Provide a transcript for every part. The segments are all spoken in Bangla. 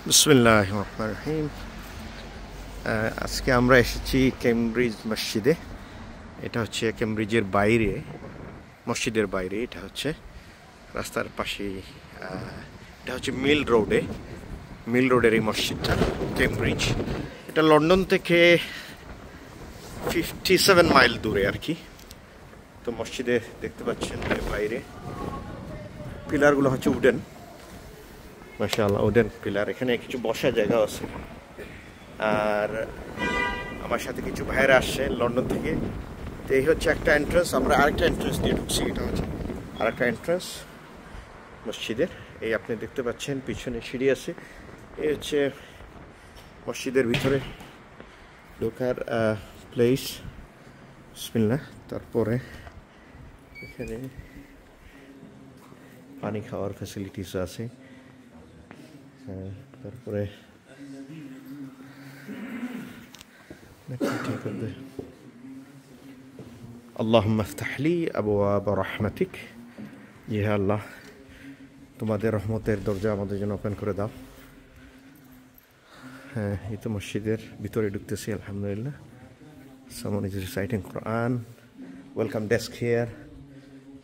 বিসমিল্লাহির রহমানির রহিম। আজকে আমরা এসেছি কেমব্রিজ মসজিদে। এটা হচ্ছে কেমব্রিজের বাইরে, মসজিদের বাইরে। এটা হচ্ছে রাস্তার পাশে, এটা হচ্ছে মিল রোডের এই মসজিদটা, কেমব্রিজ। এটা লন্ডন থেকে 57 মাইল দূরে আর কি। তো মসজিদে দেখতে পাচ্ছেন বাইরে পিলারগুলো হচ্ছে উডেন, মাশাআল্লাহ, উডেন পিলার। এখানে কিছু বসার জায়গা আছে। আর আমার সাথে কিছু ভাইয়েরা আসছে লন্ডন থেকে। তো এই হচ্ছে একটা এন্ট্রান্স। আমরা আরেকটা এন্ট্রান্স দিয়ে ঢুকছি। এটা হচ্ছে আরেকটা এন্ট্রান্স মসজিদের। এই আপনি দেখতে পাচ্ছেন পিছনে সিঁড়ি আছে। এই হচ্ছে মসজিদের ভিতরে ঢোকার প্লেস। বিসমিল্লাহ। তারপরে এখানে পানি খাওয়ার ফ্যাসিলিটিস আছে। তারপরে আল্লাহুম্মা ইফতাহ লি আবওয়াব রাহমাতিক, ইয়া আল্লাহ তোমাদের রহমতের দরজা আমাদের জন্য ওপেন করে দাও। হ্যাঁ, এই তো মসজিদের ভিতরে ঢুকতেছি। আলহামদুলিল্লাহ, someone is reciting Quran. Welcome desk here.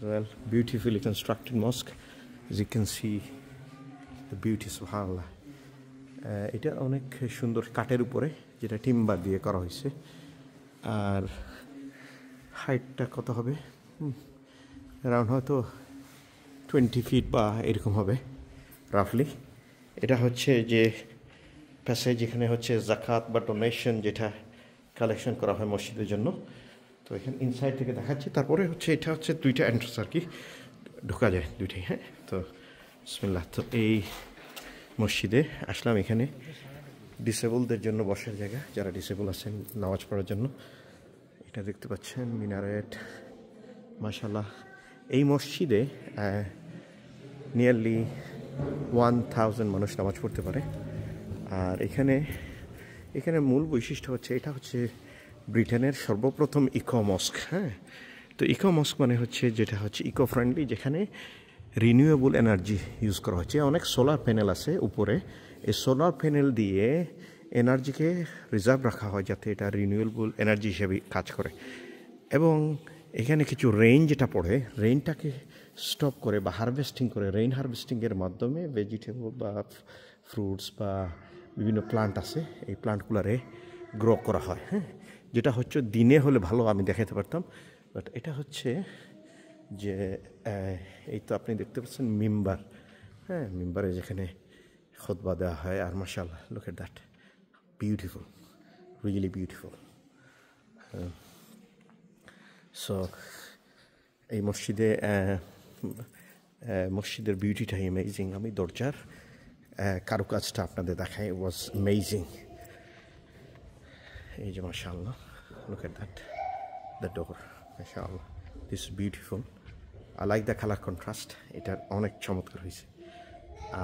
Well, beautifully constructed mosque. As you can see the beauty, subhanallah. এটা অনেক সুন্দর, কাঠের উপরে, যেটা টিম্বার দিয়ে করা হয়েছে। আর হাইটটা কত হবে? অ্যারাউন্ড হয়তো 20 ফিট বা এরকম হবে রাফলি। এটা হচ্ছে যে প্যাসেজ, যেখানে হচ্ছে জাকাত বা ডোনেশন যেটা কালেকশন করা হয় মসজিদের জন্য। তো এখানে ইনসাইড থেকে দেখাচ্ছি। তারপরে হচ্ছে এটা হচ্ছে দুইটা এন্ট্রান্স আর কি, ঢোকা যায় দুইটাই। হ্যাঁ, তো বিসমিল্লাহ। তো এই মসজিদে আসলাম। এখানে ডিসেবলদের জন্য বসার জায়গা, যারা ডিসেবল আছেন নামাজ পড়ার জন্য। এটা দেখতে পাচ্ছেন মিনারেট, মাশাআল্লাহ। এই মসজিদে নিয়ারলি 1000 মানুষ নামাজ পড়তে পারে। আর এখানে মূল বৈশিষ্ট্য হচ্ছে, এটা হচ্ছে ব্রিটেনের সর্বপ্রথম ইকো মস্ক। হ্যাঁ, তো ইকো মস্ক মানে হচ্ছে যেটা হচ্ছে ইকো ফ্রেন্ডলি, যেখানে রিনিউয়েবল এনার্জি ইউজ করা হচ্ছে। অনেক সোলার প্যানেল আছে উপরে। এই সোলার প্যানেল দিয়ে এনার্জিকে রিজার্ভ রাখা হয়, যাতে এটা রিনিউয়েবল এনার্জি হিসেবে কাজ করে। এবং এখানে কিছু রেইন যেটা পড়ে, রেইনটাকে স্টপ করে বা হারভেস্টিং করে, রেইন হারভেস্টিংয়ের মাধ্যমে ভেজিটেবল বা ফ্রুটস বা বিভিন্ন প্লান্ট আছে, এই প্লান্টগুলোরে গ্রো করা হয়। হ্যাঁ, যেটা হচ্ছে দিনে হলে ভালো আমি দেখাতে পারতাম, বাট এটা হচ্ছে যে এই তো আপনি দেখতে পাচ্ছেন মিম্বার। হ্যাঁ, মিম্বারে যেখানে খুতবা দেওয়া হয়। আর মাশাআল্লাহ, look at that, beautiful, really beautiful. So এই মসজিদের বিউটিটাই অ্যামেজিং। আমি দরজার কারুকাজটা আপনাদের দেখাই, ওয়াজ অ্যামেজিং। এই যে মাশাআল্লাহ, look at that, the door, মাশাআল্লাহ, this beautiful. I like the colour contrast, এটা অনেক চমৎকার হয়েছে।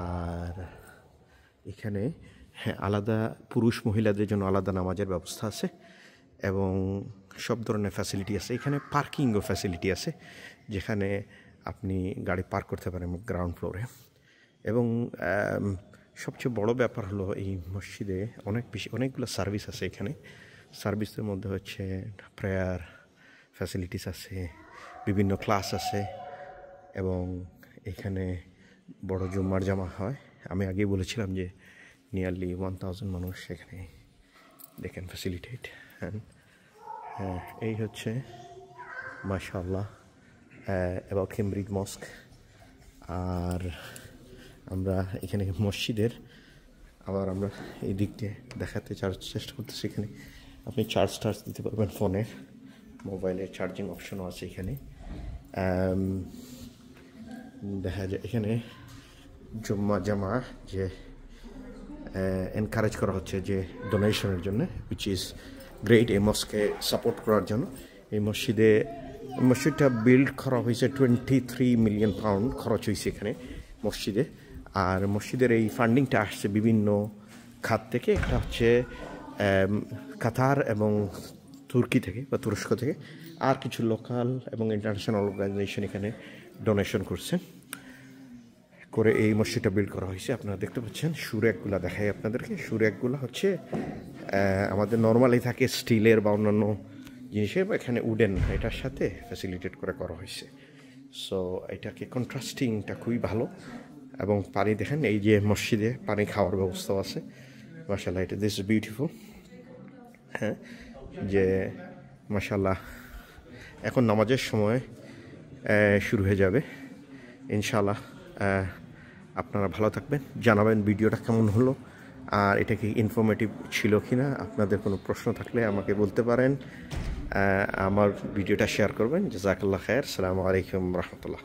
আর এখানে হ্যাঁ, আলাদা পুরুষ মহিলাদের জন্য আলাদা নামাজের ব্যবস্থা আছে এবং সব ধরনের ফ্যাসিলিটি আছে। এখানে পার্কিংও ফ্যাসিলিটি আছে, যেখানে আপনি গাড়ি পার্ক করতে পারেন গ্রাউন্ড ফ্লোরে। এবং সবচেয়ে বড় ব্যাপার হলো, এই মসজিদে অনেকগুলো সার্ভিস আছে। এখানে সার্ভিসের মধ্যে হচ্ছে প্রেয়ার ফ্যাসিলিটিস আছে, বিভিন্ন ক্লাস আছে, এবং এখানে বড় জুম্মার জামা হয়। আমি আগেই বলেছিলাম যে নিয়ারলি 1000 মানুষ এখানে দে ক্যান ফ্যাসিলিটেট। হ্যাঁ, এই হচ্ছে মাশাআল্লাহ অ্যাবাউট কেমব্রিজ মস্ক। আর আমরা এখানে মসজিদের আবার আমরা এই দিক দিয়ে দেখাতে চেষ্টা করতেছি। এখানে আপনি চার্জ দিতে পারবেন ফোনের, মোবাইলের চার্জিং অপশনও আছে এখানে। দেখা যায় এখানে জুম্মা জামা যে এনকারেজ করা হচ্ছে যে ডোনেশনের জন্য, উইচ ইজ গ্রেট। এই মস্কে সাপোর্ট করার জন্য এই মসজিদটা বিল্ড করা হয়েছে 23 মিলিয়ন পাউন্ড খরচ হয়েছে এখানে মসজিদে। আর মসজিদের এই ফান্ডিংটা আসছে বিভিন্ন খাত থেকে। একটা হচ্ছে কাতার এবং তুর্কি থেকে বা তুরস্ক থেকে, আর কিছু লোকাল এবং ইন্টারন্যাশনাল অর্গানাইজেশন এখানে ডোনেশন করছে। করে এই মসজিদটা বিল্ড করা হয়েছে। আপনারা দেখতে পাচ্ছেন সুরেকগুলো দেখাই আপনাদেরকে। সুরেকগুলো হচ্ছে আমাদের নর্মালি থাকে স্টিলের বা অন্যান্য জিনিসের, বা এখানে উডেন এটার সাথে ফ্যাসিলিটেট করে করা হয়েছে। সো এটাকে কন্ট্রাস্টিংটা খুবই ভালো। এবং পানি দেখেন, এই যে মসজিদে পানি খাওয়ার ব্যবস্থাও আছে। মাশাআল্লাহ, এটা দিস বিউটিফুল। হ্যাঁ, যে মাশাআল্লাহ এখন নামাজের সময় শুরু হয়ে যাবে ইনশাআল্লাহ। আপনারা ভালো থাকবেন, জানাবেন ভিডিওটা কেমন হলো, আর এটা কি ইনফরমেটিভ ছিল কি না। আপনাদের কোনো প্রশ্ন থাকলে আমাকে বলতে পারেন, আমার ভিডিওটা শেয়ার করবেন। জাযাকাল্লাহ খায়ের। আসসালামু আলাইকুম রহমতুল্লাহ।